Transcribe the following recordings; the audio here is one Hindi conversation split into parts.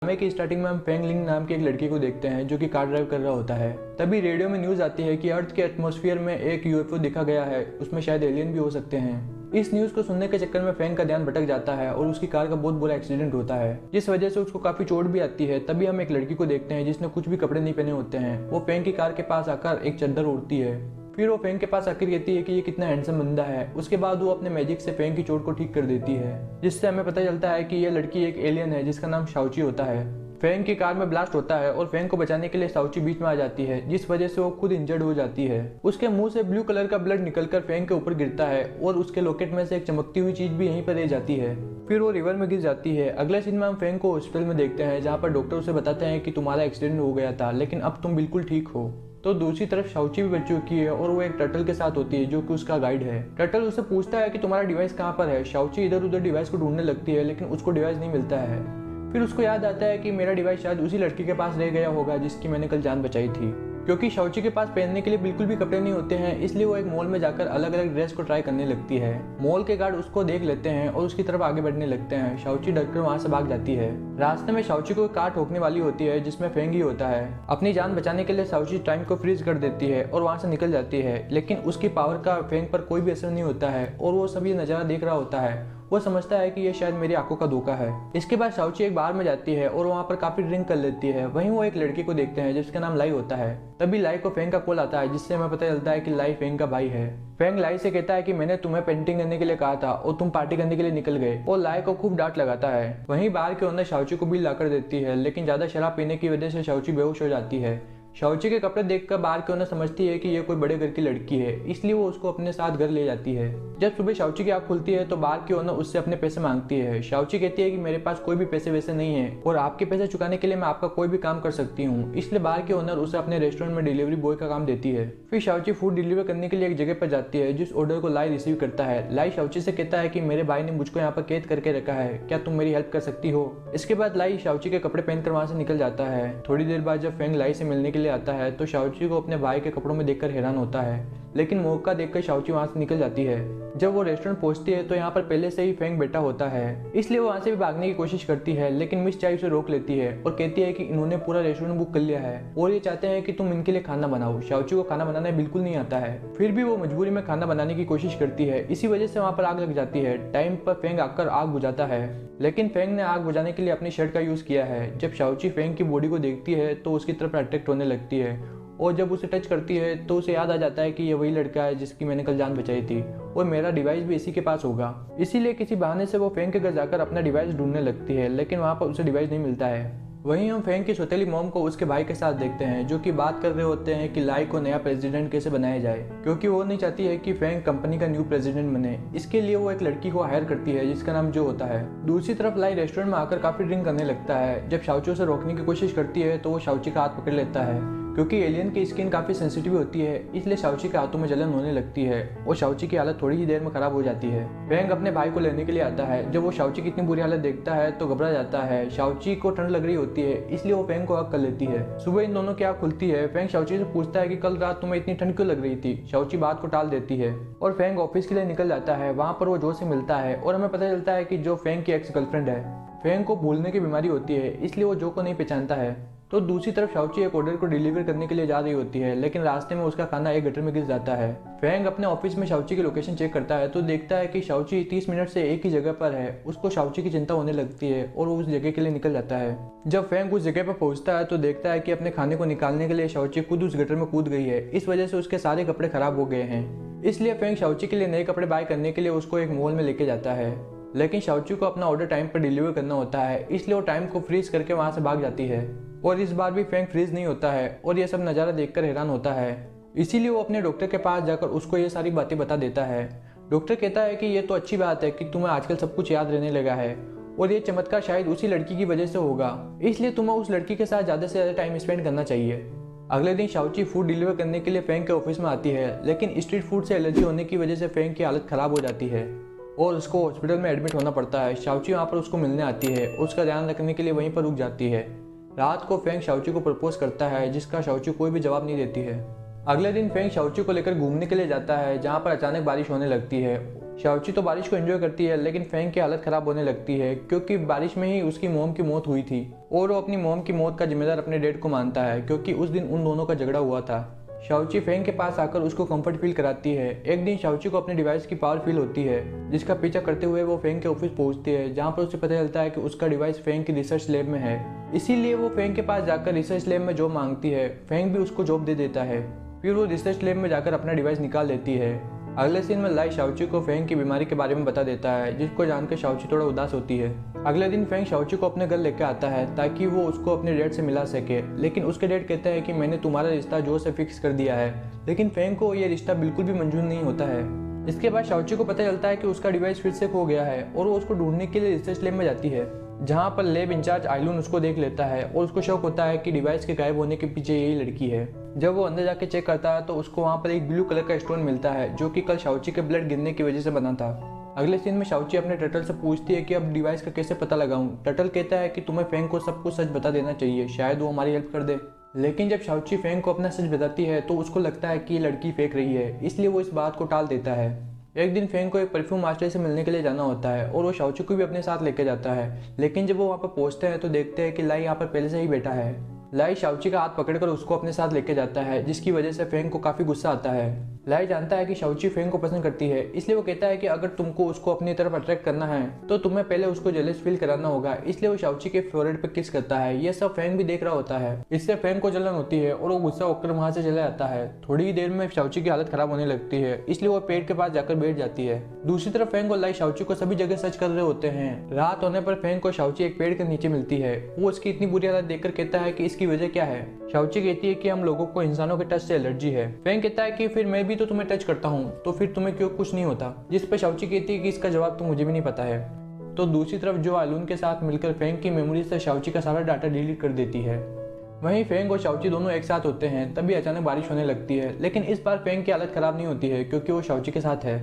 ड्रामे की स्टार्टिंग में हम फेंग लिंग नाम की एक लड़की को देखते हैं जो कि कार ड्राइव कर रहा होता है। तभी रेडियो में न्यूज आती है कि अर्थ के एटमॉस्फेयर में एक यूएफओ दिखा गया है, उसमें शायद एलियन भी हो सकते हैं। इस न्यूज को सुनने के चक्कर में फेंग का ध्यान भटक जाता है और उसकी कार का बहुत बुरा एक्सीडेंट होता है, जिस वजह से उसको काफी चोट भी आती है। तभी हम एक लड़की को देखते हैं जिसने कुछ भी कपड़े नहीं पहने होते हैं। वो फेंग की कार के पास आकर एक चद्दर ओढ़ती है। फिर वो फेंग के पास आकर कहती है कि ये कितना हैंडसम बंदा है। उसके बाद वो अपने मैजिक से फेंग की चोट को ठीक कर देती है, जिससे हमें पता चलता है कि ये लड़की एक एलियन है जिसका नाम शाओची होता है। फेंग की कार में ब्लास्ट होता है और फेंग को बचाने के लिए शाओची बीच में आ जाती है, जिस वजह से वो खुद इंजर्ड हो जाती है। उसके मुंह से ब्लू कलर का ब्लड निकलकर फेंग के ऊपर गिरता है और उसके लॉकेट में से एक चमकती हुई चीज भी यहीं पर रह जाती है। फिर वो रिवर में गिर जाती है। अगले सीन में हम फेंग को हॉस्पिटल में देखते हैं, जहाँ पर डॉक्टर उसे बताते हैं कि तुम्हारा एक्सीडेंट हो गया था लेकिन अब तुम बिल्कुल ठीक हो। तो दूसरी तरफ शाओची भी बच चुकी है और वो एक टर्टल के साथ होती है जो कि उसका गाइड है। टर्टल उससे पूछता है कि तुम्हारा डिवाइस कहाँ पर है। शाओची इधर उधर डिवाइस को ढूंढने लगती है लेकिन उसको डिवाइस नहीं मिलता है। फिर उसको याद आता है कि मेरा डिवाइस शायद उसी लड़की के पास रह गया होगा जिसकी मैंने कल जान बचाई थी। क्योंकि शाओची के पास पहनने के लिए बिल्कुल भी कपड़े नहीं होते हैं, इसलिए वो एक मॉल में जाकर अलग अलग ड्रेस को ट्राई करने लगती है। मॉल के गार्ड उसको देख लेते हैं और उसकी तरफ आगे बढ़ने लगते हैं। शाओची डरकर वहां से भाग जाती है। रास्ते में शाओची को कार ठोकने वाली होती है जिसमें फेंग ही होता है। अपनी जान बचाने के लिए शाओची टाइम को फ्रीज कर देती है और वहां से निकल जाती है, लेकिन उसकी पावर का फेंग पर कोई भी असर नहीं होता है और वो सब ये नजारा देख रहा होता है। वो समझता है कि ये शायद मेरी आंखों का धोखा है। इसके बाद शाओची एक बार में जाती है और वहाँ पर काफी ड्रिंक कर लेती है। वहीं वो एक लड़की को देखते हैं जिसका नाम लाई होता है। तभी लाई को फेंग का कॉल आता है, जिससे हमें पता चलता है कि लाई फेंग का भाई है। फेंग लाई से कहता है कि मैंने तुम्हें पेंटिंग करने के लिए कहा था और तुम पार्टी करने के लिए निकल गए, और लाई को खूब डांट लगाता है। वहीं बार के ओनर शाओची को बिल लाकर देती है, लेकिन ज्यादा शराब पीने की वजह से शाओची बेहोश हो जाती है। शाओची के कपड़े देखकर बार के ओनर समझती है कि ये कोई बड़े घर की लड़की है, इसलिए वो उसको अपने साथ घर ले जाती है। जब सुबह शाओची की आंख खुलती है तो बार के ओनर उससे अपने पैसे मांगती है। शाओची कहती है कि मेरे पास कोई भी पैसे वैसे नहीं है और आपके पैसे चुकाने के लिए मैं आपका कोई भी काम कर सकती हूँ, इसलिए बार के ओनर उसे अपने रेस्टोरेंट में डिलीवरी बॉय का काम देती है। फिर शाओची फूड डिलीवर करने के लिए एक जगह पर जाती है जिस ऑर्डर को लाई रिसीव करता है। लाई शाओची से कहता है कि मेरे भाई ने मुझको यहाँ पर कैद करके रखा है, क्या तुम मेरी हेल्प कर सकती हो। इसके बाद लाई शाओची के कपड़े पहनकर वहां से निकल जाता है। थोड़ी देर बाद जब फेंग लाई से मिलने के लिए आता है तो शाओची को अपने भाई के कपड़ों में देखकर हैरान होता है, लेकिन मौका देखकर शाओची वहां से निकल जाती है। जब वो रेस्टोरेंट पहुंचती है तो यहाँ पर पहले से ही फेंग बैठा होता है, इसलिए वो वहां से भी भागने की कोशिश करती है, लेकिन मिस चाय उसे रोक लेती है और कहती है कि इन्होंने पूरा रेस्टोरेंट बुक कर लिया है और ये चाहते हैं कि तुम इनके लिए खाना बनाओ। शाओची को खाना बनाना बिल्कुल नहीं आता है, फिर भी वो मजबूरी में खाना बनाने की कोशिश करती है। इसी वजह से वहां पर आग लग जाती है। टाइम पर फेंग आकर आग बुझाता है, लेकिन फेंग ने आग बुझाने के लिए अपनी शर्ट का यूज किया है। जब शाओची फेंग की बॉडी को देखती है तो उसकी तरफ अट्रैक्ट होने लगती है और जब उसे टच करती है तो उसे याद आ जाता है कि ये वही लड़का है जिसकी मैंने कल जान बचाई थी और मेरा डिवाइस भी इसी के पास होगा। इसीलिए किसी बहाने से वो फेंग के घर जाकर अपना डिवाइस ढूंढने लगती है, लेकिन वहाँ पर उसे डिवाइस नहीं मिलता है। वहीं हम फेंग की सौतेली मॉम को उसके भाई के साथ देखते हैं, जो कि बात कर रहे होते हैं कि लाई को नया प्रेसिडेंट कैसे बनाया जाए, क्योंकि वो नहीं चाहती है कि फेंग कंपनी का न्यू प्रेसिडेंट बने। इसके लिए वो एक लड़की को हायर करती है जिसका नाम जो होता है। दूसरी तरफ लाई रेस्टोरेंट में आकर काफी ड्रिंक करने लगता है। जब शाओची उसे रोकने की कोशिश करती है तो वो शाओची का हाथ पकड़ लेता है। क्योंकि एलियन की स्किन काफी सेंसिटिव होती है, इसलिए शाओची के हाथों में जलन होने लगती है और शाओची की हालत थोड़ी ही देर में खराब हो जाती है। फेंग अपने भाई को लेने के लिए आता है। जब वो शाओची की इतनी बुरी हालत देखता है तो घबरा जाता है। शाओची को ठंड लग रही होती है, इसलिए वो फेंग को हक कर लेती है। सुबह इन दोनों की आंख खुलती है। फेंग शाओची से पूछता है कि कल रात तुम्हें इतनी ठंड क्यों लग रही थी। शाओची बात को टाल देती है और फेंग ऑफिस के लिए निकल जाता है। वहां पर वो जो से मिलता है और हमें पता चलता है कि जो फेंग की एक्स गर्लफ्रेंड है। फेंग को भूलने की बीमारी होती है, इसलिए वो जो को नहीं पहचानता है। तो दूसरी तरफ शाओची एक ऑर्डर को डिलीवर करने के लिए जा रही होती है, लेकिन रास्ते में उसका खाना एक गटर में गिर जाता है। फेंग अपने ऑफिस में शाओची की लोकेशन चेक करता है तो देखता है कि शाओची 30 मिनट से एक ही जगह पर है। उसको शाओची की चिंता होने लगती है और वो उस जगह के लिए निकल जाता है। जब फेंग उस जगह पर पहुंचता है तो देखता है कि अपने खाने को निकालने के लिए शाओची खुद उस गटर में कूद गई है। इस वजह से उसके सारे कपड़े खराब हो गए हैं, इसलिए फेंग शाओची के लिए नए कपड़े बाय करने के लिए उसको एक मॉल में लेके जाता है। लेकिन शाओची को अपना ऑर्डर टाइम पर डिलीवर करना होता है, इसलिए वो टाइम को फ्रीज करके वहां से भाग जाती है और इस बार भी फेंग फ्रीज नहीं होता है और यह सब नज़ारा देखकर हैरान होता है। इसीलिए वो अपने डॉक्टर के पास जाकर उसको ये सारी बातें बता देता है। डॉक्टर कहता है कि ये तो अच्छी बात है कि तुम्हें आजकल सब कुछ याद रहने लगा है और ये चमत्कार शायद उसी लड़की की वजह से होगा, इसलिए तुम्हें उस लड़की के साथ ज़्यादा से ज़्यादा टाइम स्पेंड करना चाहिए। अगले दिन शाओची फूड डिलीवर करने के लिए फेंग के ऑफिस में आती है, लेकिन स्ट्रीट फूड से एलर्जी होने की वजह से फेंग की हालत खराब हो जाती है और उसको हॉस्पिटल में एडमिट होना पड़ता है। शाओची वहाँ पर उसको मिलने आती है, उसका ध्यान रखने के लिए वहीं पर रुक जाती है। रात को फेंग शाओची को प्रपोज करता है, जिसका शाओची कोई भी जवाब नहीं देती है। अगले दिन फेंग शाओची को लेकर घूमने के लिए जाता है, जहाँ पर अचानक बारिश होने लगती है। शाओची तो बारिश को एंजॉय करती है, लेकिन फेंग की हालत खराब होने लगती है क्योंकि बारिश में ही उसकी मॉम की मौत हुई थी और वो अपनी मॉम की मौत का जिम्मेदार अपने डैड को मानता है क्योंकि उस दिन उन दोनों का झगड़ा हुआ था। शाओची फेंग के पास आकर उसको कंफर्ट फील कराती है। एक दिन शाओची को अपने डिवाइस की पावर फील होती है, जिसका पीछा करते हुए वो फेंग के ऑफिस पहुंचती है, जहां पर उसे पता चलता है कि उसका डिवाइस फेंग की रिसर्च लैब में है। इसीलिए वो फेंग के पास जाकर रिसर्च लैब में जॉब मांगती है। फेंग भी उसको जॉब दे देता है। फिर वो रिसर्च लैब में जाकर अपना डिवाइस निकाल लेती है। अगले सीन में लाई शाओची को फेंग की बीमारी के बारे में बता देता है, जिसको जानकर शाओची थोड़ा उदास होती है। अगले दिन फेंग शाओची को अपने घर लेकर आता है ताकि वो उसको अपने डैड से मिला सके, लेकिन उसके डैड कहता है कि मैंने तुम्हारा रिश्ता जो से फिक्स कर दिया है, लेकिन फेंग को ये रिश्ता बिल्कुल भी मंजूर नहीं होता है। इसके बाद शाओची को पता चलता है कि उसका डिवाइस फिर से खो गया है और वो उसको ढूंढने के लिए रिसर्च लैब में जाती है, जहाँ पर लैब इंचार्ज आइलून उसको देख लेता है और उसको शक होता है कि डिवाइस के गायब होने के पीछे यही लड़की है। जब वो अंदर जाके चेक करता है तो उसको वहाँ पर एक ब्लू कलर का स्टोन मिलता है, जो कि कल शाओची के ब्लड गिरने की वजह से बना था। अगले सीन में शाओची अपने टर्टल से पूछती है कि अब डिवाइस का कैसे पता लगाऊं। टर्टल कहता है कि तुम्हें फेंग को सब कुछ सच बता देना चाहिए, शायद वो हमारी हेल्प कर दे। लेकिन जब शाओची फेंग को अपना सच बताती है तो उसको लगता है कि ये लड़की फेंक रही है, इसलिए वो इस बात को टाल देता है। एक दिन फेंग को एक परफ्यूम मास्टर से मिलने के लिए जाना होता है और वो शाओची को भी अपने साथ लेकर जाता है, लेकिन जब वो वहाँ पर पहुँचते हैं तो देखते हैं कि लाई यहाँ पर पहले से ही बैठा है। लाई शाओची का हाथ पकड़कर उसको अपने साथ लेके जाता है, जिसकी वजह से फेंग को काफी गुस्सा आता है। लाई जानता है कि शाओची फेंग को पसंद करती है, इसलिए वो कहता है कि अगर तुमको उसको अपनी तरफ अट्रैक्ट करना है तो तुम्हें पहले उसको जेलस फील कराना होगा। इसलिए वो शाओची के फोरहेड पे किस करता है। ये सब फेंग भी देख रहा होता है। इससे फेंग को जलन होती है और वो गुस्सा होकर वहां से चला जाता है। थोड़ी ही देर में शाओची की हालत खराब होने लगती है, इसलिए वो पेड़ के पास जाकर बैठ जाती है। दूसरी तरफ फेंग और लाई शाओची को सभी जगह सर्च कर रहे होते हैं। रात होने पर फेंग को शाओची एक पेड़ के नीचे मिलती है। वो उसकी इतनी बुरी हालत देखकर कहता है कि इसकी वजह क्या है। शाओची कहती है कि हम लोगों को इंसानों के टच से एलर्जी है। फेंग कहता है कि फिर मैं भी तो तुम्हें टच करता हूँ, तो फिर तुम्हें क्यों कुछ नहीं होता। जिस पर शाओची कहती है कि इसका जवाब तो मुझे भी नहीं पता है। तो दूसरी तरफ जो आइलून के साथ मिलकर फेंग की मेमोरी से शाओची का सारा डाटा डिलीट कर देती है। वहीं फेंग और शाओची दोनों एक साथ होते हैं, तभी अचानक बारिश होने लगती है, लेकिन इस बार फेंग की हालत खराब नहीं होती है क्योंकि वो शाओची के साथ है।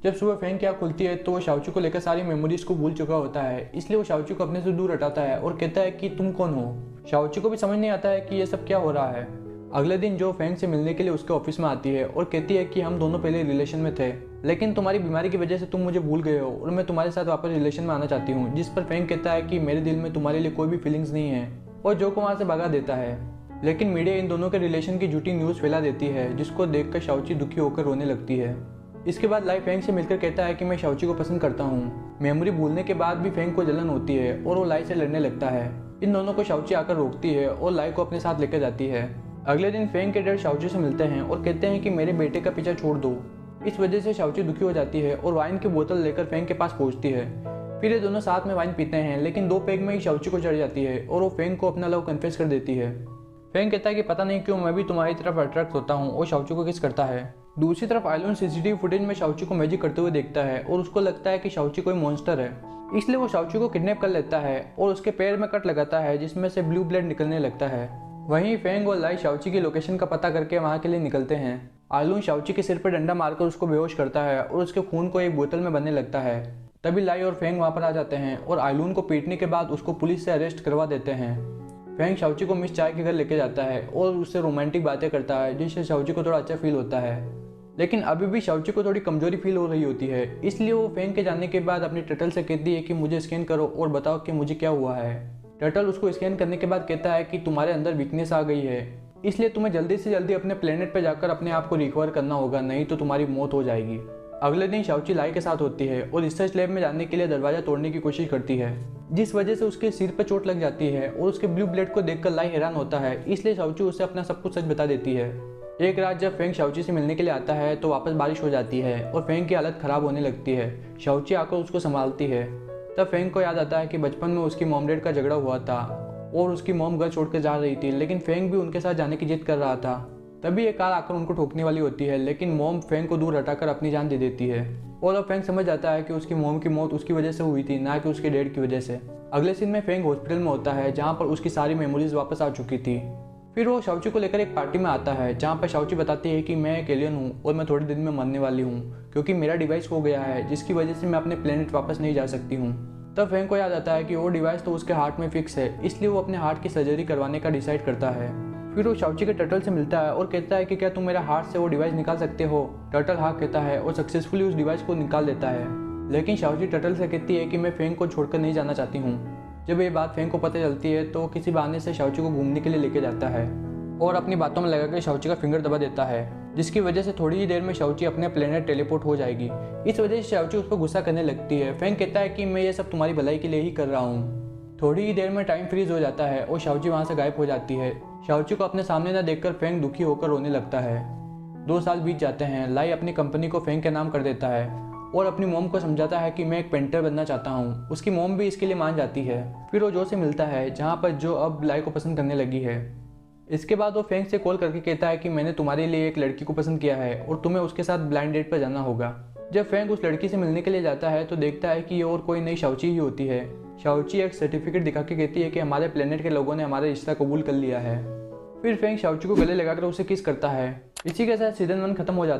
जब सुबह फेंग की आँख खुलती है तो वो शाओची को लेकर सारी मेमोरीज को भूल चुका होता है, इसलिए वो शाओची को अपने से दूर हटाता है और कहता है कि तुम कौन हो। शाओची को भी समझ नहीं आता है कि ये सब क्या हो रहा है। अगले दिन जो फेंग से मिलने के लिए उसके ऑफिस में आती है और कहती है कि हम दोनों पहले रिलेशन में थे, लेकिन तुम्हारी बीमारी की वजह से तुम मुझे भूल गए हो और मैं तुम्हारे साथ वापस रिलेशन में आना चाहती हूँ। जिस पर फेंग कहता है कि मेरे दिल में तुम्हारे लिए कोई भी फीलिंग्स नहीं है और जो को वहाँ से भगा देता है। लेकिन मीडिया इन दोनों के रिलेशन की झूठी न्यूज़ फैला देती है, जिसको देखकर शाओची दुखी होकर रोने लगती है। इसके बाद लाई फेंग से मिलकर कहता है कि मैं शाओची को पसंद करता हूँ। मेमोरी भूलने के बाद भी फेंग को जलन होती है और वो लाई से लड़ने लगता है। इन दोनों को शाओची आकर रोकती है और लाई को अपने साथ लेकर जाती है। अगले दिन फेंग के डैड शाओची से मिलते हैं और कहते हैं कि मेरे बेटे का पीछा छोड़ दो। इस वजह से शाओची दुखी हो जाती है और वाइन की बोतल लेकर फेंग के पास पहुंचती है। फिर ये दोनों साथ में वाइन पीते हैं, लेकिन 2 पैग में ही शाओची को चढ़ जाती है और वो फेंग को अपना लव कन्फेस कर देती है। फेंग कहता है कि पता नहीं क्यों मैं भी तुम्हारी तरफ अट्रैक्ट होता हूँ और शाओची को किस करता है। दूसरी तरफ आइलून सीसीटीवी फुटेज में शाओची को मैजिक करते हुए देखता है और उसको लगता है कि शाओची कोई मॉन्स्टर है, इसलिए वो शाओची को किडनैप कर लेता है और उसके पैर में कट लगाता है, जिसमें से ब्लू ब्लड निकलने लगता है। वहीं फेंग और लाई शाओची की लोकेशन का पता करके वहाँ के लिए निकलते हैं। आइलून शाओची के सिर पर डंडा मारकर उसको बेहोश करता है और उसके खून को एक बोतल में भरने लगता है। तभी लाई और फेंग वहाँ पर आ जाते हैं और आइलून को पीटने के बाद उसको पुलिस से अरेस्ट करवा देते हैं। फेंग शाओची को मिस चाय के घर लेके जाता है और उससे रोमांटिक बातें करता है, जिससे शाओची को थोड़ा अच्छा फील होता है। लेकिन अभी भी शाओची को थोड़ी कमजोरी फील हो रही होती है, इसलिए वो फेंग के जाने के बाद अपनी टर्टल से कहती है कि मुझे स्कैन करो और बताओ कि मुझे क्या हुआ है। टर्टल उसको स्कैन करने के बाद कहता है कि तुम्हारे अंदर वीकनेस आ गई है, इसलिए तुम्हें जल्दी से जल्दी अपने प्लेनेट पर जाकर अपने आप को रिकवर करना होगा, नहीं तो तुम्हारी मौत हो जाएगी। अगले दिन शाओची लाई के साथ होती है और रिसर्च लैब में जाने के लिए दरवाजा तोड़ने की कोशिश करती है, जिस वजह से उसके सिर पर चोट लग जाती है और उसके ब्लू ब्लड को देखकर लाई हैरान होता है, इसलिए शाओची उसे अपना सब कुछ सच बता देती है। एक रात जब फेंग शाओची से मिलने के लिए आता है तो वापस बारिश हो जाती है और फेंग की हालत खराब होने लगती है। शाओची आकर उसको संभालती है। तब फेंग को याद आता है कि बचपन में उसकी मॉम डैड का झगड़ा हुआ था और उसकी मॉम घर छोड़कर जा रही थी, लेकिन फेंग भी उनके साथ जाने की जिद कर रहा था। तभी एक कार आकर उनको ठोकने वाली होती है, लेकिन मॉम फेंग को दूर हटाकर अपनी जान दे देती है और अब फेंग समझ जाता है कि उसकी मॉम की मौत उसकी वजह से हुई थी, ना कि उसके डैड की वजह से। अगले सीन में फेंग हॉस्पिटल में होता है, जहाँ पर उसकी सारी मेमोरीज वापस आ चुकी थी। फिर वो शाओची को लेकर एक पार्टी में आता है, जहाँ पर शाओची बताती है कि मैं एक एलियन हूँ और मैं थोड़े दिन में मरने वाली हूँ क्योंकि मेरा डिवाइस खो गया है, जिसकी वजह से मैं अपने प्लेनेट वापस नहीं जा सकती हूँ। तब फेंग को याद आता है कि वो डिवाइस तो उसके हार्ट में फिक्स है, इसलिए वो अपने हार्ट की सर्जरी करवाने का डिसाइड करता है। फिर वो शाओची के टर्टल से मिलता है और कहता है कि क्या तुम मेरा हार्ट से वो डिवाइस निकाल सकते हो। टर्टल हाँ कहता है और सक्सेसफुली उस डिवाइस को निकाल देता है। लेकिन शाओची टर्टल से कहती है कि मैं फेंग को छोड़कर नहीं जाना चाहती हूँ। जब ये बात फेंग को पता चलती है तो किसी बहाने से शाओची को घूमने के लिए लेके जाता है और अपनी बातों में लगा के शाओची का फिंगर दबा देता है, जिसकी वजह से थोड़ी ही देर में शाओची अपने प्लेनेट टेलीपोर्ट हो जाएगी। इस वजह से शाओची उस पर गुस्सा करने लगती है। फेंग कहता है कि मैं ये सब तुम्हारी भलाई के लिए ही कर रहा हूँ। थोड़ी ही देर में टाइम फ्रीज हो जाता है और शाओची वहाँ से गायब हो जाती है। शाओची को अपने सामने न देखकर फेंग दुखी होकर रोने लगता है। 2 साल बीत जाते हैं। लाई अपनी कंपनी को फेंग के नाम कर देता है और अपनी मोम को समझाता है कि मैं एक पेंटर बनना चाहता हूँ। उसकी मोम भी इसके लिए मान जाती है। फिर वो जो से मिलता है जहाँ पर जो अब लाई को पसंद करने लगी है। इसके बाद वो फेंग से कॉल करके कहता है कि मैंने तुम्हारे लिए एक लड़की को पसंद किया है और तुम्हें उसके साथ ब्लाइंड डेट पर जाना होगा। जब फेंग उस लड़की से मिलने के लिए जाता है तो देखता है कि ये और कोई नई शाओची ही होती है। शाओची एक सर्टिफिकेट दिखा के कहती है कि हमारे प्लेनेट के लोगों ने हमारा रिश्ता कबूल कर लिया है। फिर फेंग शाओची को गले लगाकर उसे किस करता है। इसी के साथ सीजन 1 खत्म हो जाता है।